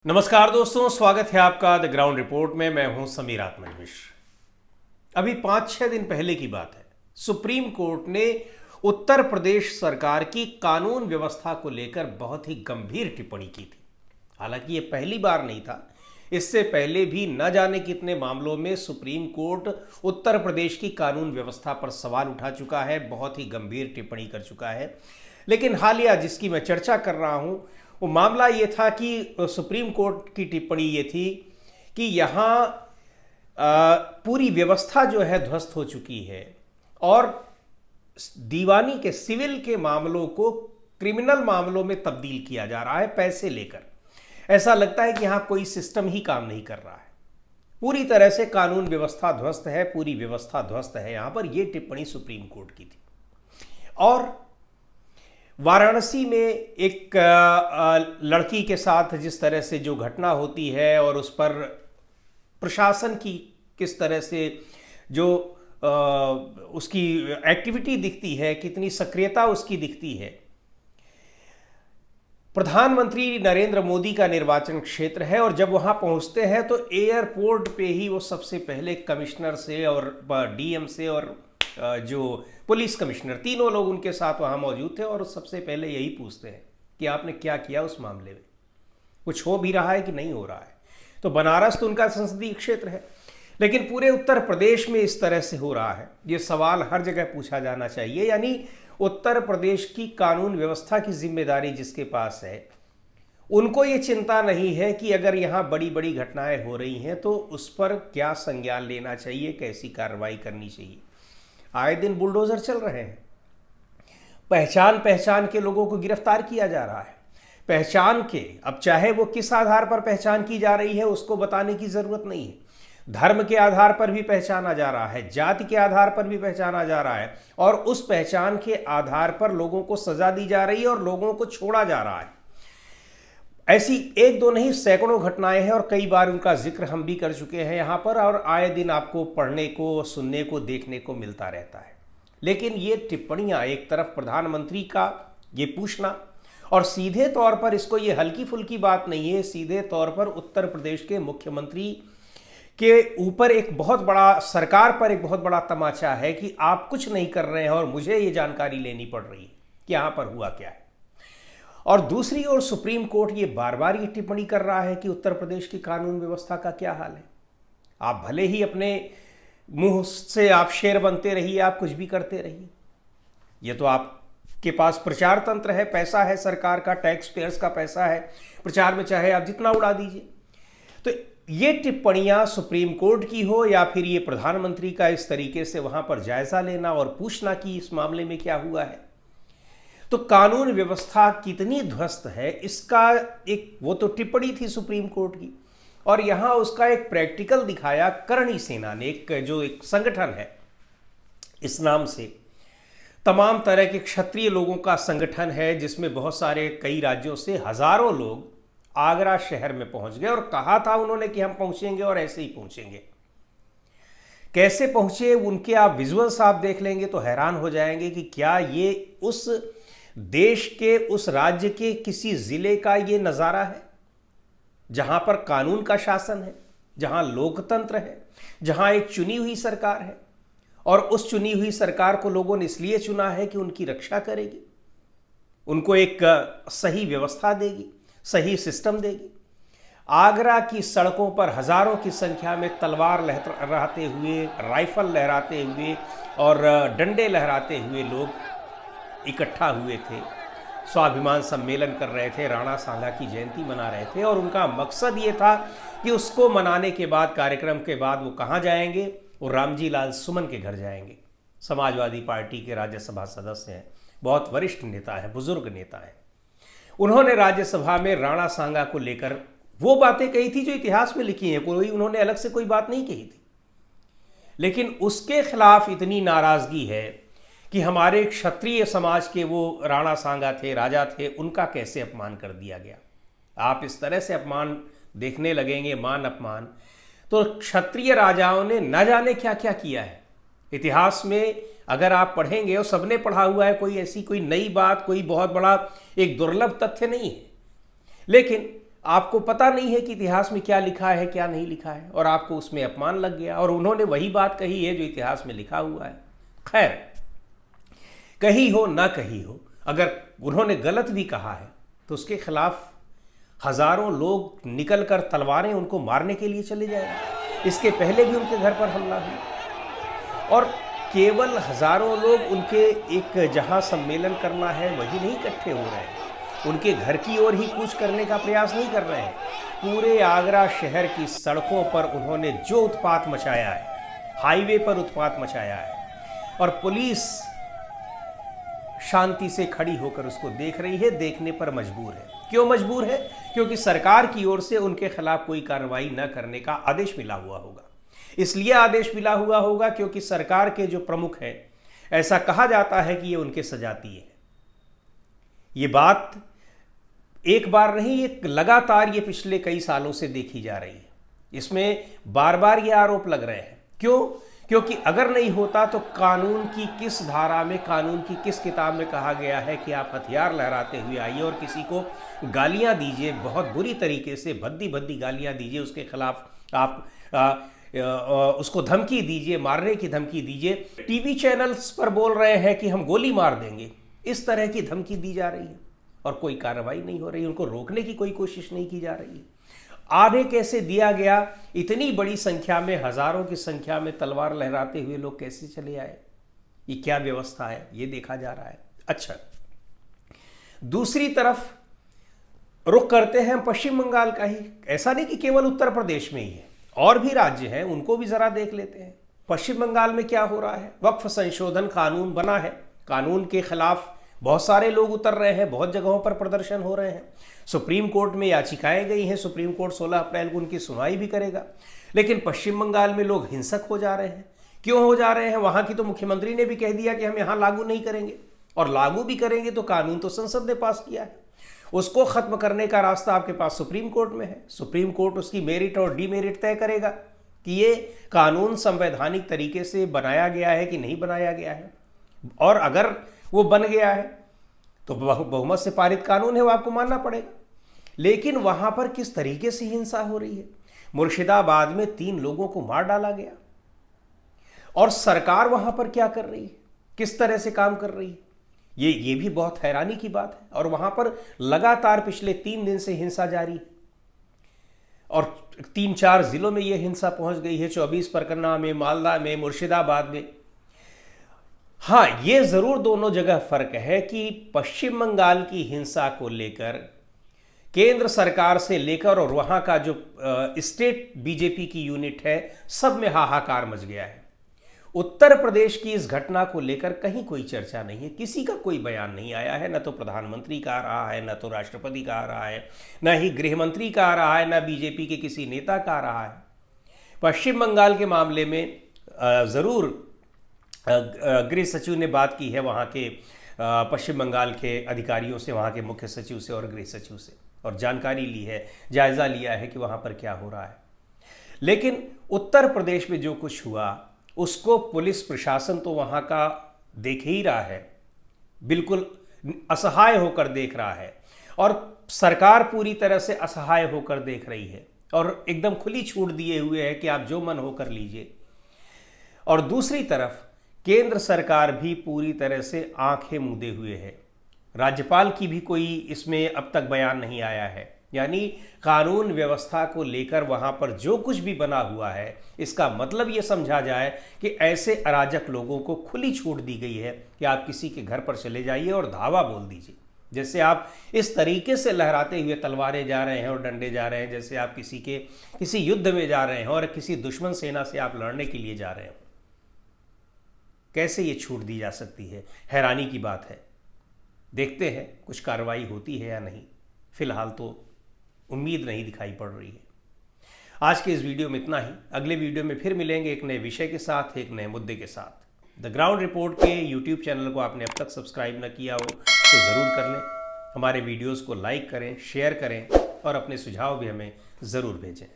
नमस्कार दोस्तों, स्वागत है आपका द ग्राउंड रिपोर्ट में। मैं हूं समीर आत्मज मिश्र। अभी 5-6 दिन पहले की बात है, सुप्रीम कोर्ट ने उत्तर प्रदेश सरकार की कानून व्यवस्था को लेकर बहुत ही गंभीर टिप्पणी की थी। हालांकि ये पहली बार नहीं था, इससे पहले भी न जाने कितने मामलों में सुप्रीम कोर्ट उत्तर प्रदेश की कानून व्यवस्था पर सवाल उठा चुका है, बहुत ही गंभीर टिप्पणी कर चुका है। लेकिन हालिया जिसकी मैं चर्चा कर रहा हूं वो मामला ये था कि सुप्रीम कोर्ट की टिप्पणी ये थी कि यहाँ पूरी व्यवस्था जो है ध्वस्त हो चुकी है और दीवानी के सिविल के मामलों को क्रिमिनल मामलों में तब्दील किया जा रहा है पैसे लेकर। ऐसा लगता है कि यहाँ कोई सिस्टम ही काम नहीं कर रहा है, पूरी तरह से कानून व्यवस्था ध्वस्त है, पूरी व्यवस्था ध्वस्त है। यहाँ पर यह टिप्पणी सुप्रीम कोर्ट की थी। और वाराणसी में एक लड़की के साथ जिस तरह से जो घटना होती है और उस पर प्रशासन की किस तरह से जो उसकी एक्टिविटी दिखती है, कितनी सक्रियता उसकी दिखती है। प्रधानमंत्री नरेंद्र मोदी का निर्वाचन क्षेत्र है और जब वहां पहुंचते हैं तो एयरपोर्ट पे ही वो सबसे पहले कमिश्नर से और डीएम से और जो पुलिस कमिश्नर, तीनों लोग उनके साथ वहां मौजूद थे और सबसे पहले यही पूछते हैं कि आपने क्या किया उस मामले में, कुछ हो भी रहा है कि नहीं हो रहा है। तो बनारस तो उनका संसदीय क्षेत्र है, लेकिन पूरे उत्तर प्रदेश में इस तरह से हो रहा है, ये सवाल हर जगह पूछा जाना चाहिए। यानी उत्तर प्रदेश की कानून व्यवस्था की जिम्मेदारी जिसके पास है, उनको ये चिंता नहीं है कि अगर यहाँ बड़ी बड़ी घटनाएं हो रही हैं तो उस पर क्या संज्ञान लेना चाहिए, कैसी कार्रवाई करनी चाहिए। आए दिन बुलडोजर चल रहे हैं, पहचान पहचान के लोगों को गिरफ्तार किया जा रहा है। पहचान के, अब चाहे वो किस आधार पर पहचान की जा रही है उसको बताने की जरूरत नहीं है। धर्म के आधार पर भी पहचाना जा रहा है, जाति के आधार पर भी पहचाना जा रहा है और उस पहचान के आधार पर लोगों को सजा दी जा रही है और लोगों को छोड़ा जा रहा है। ऐसी एक दो नहीं, सैकड़ों घटनाएं हैं और कई बार उनका जिक्र हम भी कर चुके हैं यहाँ पर और आए दिन आपको पढ़ने को, सुनने को, देखने को मिलता रहता है। लेकिन ये टिप्पणियां, एक तरफ प्रधानमंत्री का ये पूछना और सीधे तौर पर इसको, ये हल्की फुल्की बात नहीं है, सीधे तौर पर उत्तर प्रदेश के मुख्यमंत्री के ऊपर एक बहुत बड़ा, सरकार पर एक बहुत बड़ा तमाचा है कि आप कुछ नहीं कर रहे हैं और मुझे ये जानकारी लेनी पड़ रही है कि यहाँ पर हुआ क्या है। और दूसरी ओर सुप्रीम कोर्ट ये बार बार ये टिप्पणी कर रहा है कि उत्तर प्रदेश की कानून व्यवस्था का क्या हाल है। आप भले ही अपने मुंह से आप शेर बनते रहिए, आप कुछ भी करते रहिए, ये तो आपके पास प्रचार तंत्र है, पैसा है सरकार का, टैक्स पेयर्स का पैसा है, प्रचार में चाहे आप जितना उड़ा दीजिए। तो ये टिप्पणियां सुप्रीम कोर्ट की हो या फिर ये प्रधानमंत्री का इस तरीके से वहां पर जायजा लेना और पूछना कि इस मामले में क्या हुआ है, तो कानून व्यवस्था कितनी ध्वस्त है इसका एक, वो तो टिप्पणी थी सुप्रीम कोर्ट की और यहां उसका एक प्रैक्टिकल दिखाया करणी सेना ने। एक संगठन है, इस नाम से तमाम तरह के क्षत्रिय लोगों का संगठन है, जिसमें बहुत सारे कई राज्यों से हजारों लोग आगरा शहर में पहुंच गए और कहा था उन्होंने कि हम पहुंचेंगे और ऐसे ही पहुंचेंगे। कैसे पहुंचे उनके आप विजुअल्स आप देख लेंगे तो हैरान हो जाएंगे कि क्या ये उस देश के, उस राज्य के किसी जिले का ये नज़ारा है जहां पर कानून का शासन है, जहां लोकतंत्र है, जहां एक चुनी हुई सरकार है और उस चुनी हुई सरकार को लोगों ने इसलिए चुना है कि उनकी रक्षा करेगी, उनको एक सही व्यवस्था देगी, सही सिस्टम देगी। आगरा की सड़कों पर हजारों की संख्या में तलवार लहराते हुए, राइफल लहराते हुए और डंडे लहराते हुए लोग इकट्ठा हुए थे, स्वाभिमान सम्मेलन कर रहे थे, राणा सांगा की जयंती मना रहे थे और उनका मकसद ये था कि उसको मनाने के बाद, कार्यक्रम के बाद वो कहाँ जाएंगे, वो रामजी लाल सुमन के घर जाएंगे। समाजवादी पार्टी के राज्यसभा सदस्य हैं, बहुत वरिष्ठ नेता है, बुजुर्ग नेता है। उन्होंने राज्यसभा में राणा सांगा को लेकर वो बातें कही थी जो इतिहास में लिखी हैं, कोई उन्होंने अलग से कोई बात नहीं कही थी। लेकिन उसके खिलाफ इतनी नाराजगी है कि हमारे क्षत्रिय समाज के, वो राणा सांगा थे, राजा थे, उनका कैसे अपमान कर दिया गया। आप इस तरह से अपमान देखने लगेंगे, मान अपमान, तो क्षत्रिय राजाओं ने न जाने क्या क्या किया है इतिहास में। अगर आप पढ़ेंगे, और सबने पढ़ा हुआ है, कोई ऐसी कोई नई बात, कोई बहुत बड़ा एक दुर्लभ तथ्य नहीं है। लेकिन आपको पता नहीं है कि इतिहास में क्या लिखा है क्या नहीं लिखा है, और आपको उसमें अपमान लग गया, और उन्होंने वही बात कही है जो इतिहास में लिखा हुआ है। खैर, कही हो ना कही हो, अगर उन्होंने गलत भी कहा है तो उसके खिलाफ हजारों लोग निकलकर तलवारें उनको मारने के लिए चले जाएंगे। इसके पहले भी उनके घर पर हमला हुआ, और केवल हजारों लोग उनके एक जहां सम्मेलन करना है वही नहीं इकट्ठे हो रहे हैं, उनके घर की ओर ही कूच करने का प्रयास नहीं कर रहे हैं। पूरे आगरा शहर की सड़कों पर उन्होंने जो उत्पात मचाया है, हाईवे पर उत्पात मचाया है, और पुलिस शांति से खड़ी होकर उसको देख रही है, देखने पर मजबूर है। क्यों मजबूर है? क्योंकि सरकार की ओर से उनके खिलाफ कोई कार्रवाई न करने का आदेश मिला हुआ होगा। इसलिए आदेश मिला हुआ होगा क्योंकि सरकार के जो प्रमुख हैं, ऐसा कहा जाता है कि ये उनके सजाती है। ये बात एक बार नहीं, ये लगातार ये पिछले कई सालों से देखी जा रही है। इसमें बार बार ये आरोप लग रहे हैं। क्यों? क्योंकि अगर नहीं होता तो कानून की किस धारा में, कानून की किस किताब में कहा गया है कि आप हथियार लहराते हुए आइए और किसी को गालियां दीजिए, बहुत बुरी तरीके से भद्दी भद्दी गालियां दीजिए, उसके खिलाफ आप उसको धमकी दीजिए, मारने की धमकी दीजिए। टीवी चैनल्स पर बोल रहे हैं कि हम गोली मार देंगे, इस तरह की धमकी दी जा रही है और कोई कार्रवाई नहीं हो रही, उनको रोकने की कोई कोशिश नहीं की जा रही है। आने कैसे दिया गया? इतनी बड़ी संख्या में, हजारों की संख्या में तलवार लहराते हुए लोग कैसे चले आए? ये क्या व्यवस्था है? ये देखा जा रहा है। अच्छा, दूसरी तरफ रुख करते हैं पश्चिम बंगाल का ही। ऐसा नहीं कि केवल उत्तर प्रदेश में ही है, और भी राज्य हैं, उनको भी जरा देख लेते हैं। पश्चिम बंगाल में क्या हो रहा है? वक्फ संशोधन कानून बना है, कानून के खिलाफ बहुत सारे लोग उतर रहे हैं, बहुत जगहों पर प्रदर्शन हो रहे हैं, सुप्रीम कोर्ट में याचिकाएं गई हैं, सुप्रीम कोर्ट 16 अप्रैल को उनकी सुनवाई भी करेगा। लेकिन पश्चिम बंगाल में लोग हिंसक हो जा रहे हैं। क्यों हो जा रहे हैं? वहां की तो मुख्यमंत्री ने भी कह दिया कि हम यहां लागू नहीं करेंगे, और लागू भी करेंगे तो कानून तो संसद ने पास किया है, उसको खत्म करने का रास्ता आपके पास सुप्रीम कोर्ट में है। सुप्रीम कोर्ट उसकी मेरिट और डीमेरिट तय करेगा कि ये कानून संवैधानिक तरीके से बनाया गया है कि नहीं बनाया गया है, और अगर वो बन गया है तो बहुमत से पारित कानून है, वो आपको मानना पड़ेगा। लेकिन वहां पर किस तरीके से हिंसा हो रही है? मुर्शिदाबाद में 3 लोगों को मार डाला गया, और सरकार वहां पर क्या कर रही है, किस तरह से काम कर रही है, ये भी बहुत हैरानी की बात है। और वहां पर लगातार पिछले 3 दिन से हिंसा जारी है, और 3-4 जिलों में यह हिंसा पहुंच गई है, 24 परगना में, मालदा में, मुर्शिदाबाद में। हाँ, ये जरूर दोनों जगह फर्क है कि पश्चिम बंगाल की हिंसा को लेकर केंद्र सरकार से लेकर और वहां का जो स्टेट बीजेपी की यूनिट है, सब में हाहाकार मच गया है। उत्तर प्रदेश की इस घटना को लेकर कहीं कोई चर्चा नहीं है, किसी का कोई बयान नहीं आया है, न तो प्रधानमंत्री का आ रहा है, न तो राष्ट्रपति का आ रहा है, न ही गृह मंत्री का आ रहा है, न बीजेपी के किसी नेता का आ रहा है। पश्चिम बंगाल के मामले में जरूर गृह सचिव ने बात की है वहाँ के पश्चिम बंगाल के अधिकारियों से, वहाँ के मुख्य सचिव से और गृह सचिव से, और जानकारी ली है, जायजा लिया है कि वहाँ पर क्या हो रहा है। लेकिन उत्तर प्रदेश में जो कुछ हुआ उसको पुलिस प्रशासन तो वहाँ का देख ही रहा है, बिल्कुल असहाय होकर देख रहा है, और सरकार पूरी तरह से असहाय होकर देख रही है और एकदम खुली छूट दिए हुए है कि आप जो मन हो कर लीजिए। और दूसरी तरफ केंद्र सरकार भी पूरी तरह से आंखें मूंदे हुए है। राज्यपाल की भी कोई इसमें अब तक बयान नहीं आया है, यानी कानून व्यवस्था को लेकर वहां पर जो कुछ भी बना हुआ है, इसका मतलब ये समझा जाए कि ऐसे अराजक लोगों को खुली छूट दी गई है कि आप किसी के घर पर चले जाइए और धावा बोल दीजिए। जैसे आप इस तरीके से लहराते हुए तलवारें जा रहे हैं और डंडे जा रहे हैं, जैसे आप किसी युद्ध में जा रहे हैं और किसी दुश्मन सेना से आप लड़ने के लिए जा रहे हैं। कैसे ये छूट दी जा सकती है? हैरानी की बात है। देखते हैं कुछ कार्रवाई होती है या नहीं। फिलहाल तो उम्मीद नहीं दिखाई पड़ रही है। आज के इस वीडियो में इतना ही। अगले वीडियो में फिर मिलेंगे एक नए विषय के साथ, एक नए मुद्दे के साथ। द ग्राउंड रिपोर्ट के यूट्यूब चैनल को आपने अब तक सब्सक्राइब न किया हो तो ज़रूर कर लें। हमारे वीडियोज़ को लाइक करें, शेयर करें और अपने सुझाव भी हमें ज़रूर भेजें।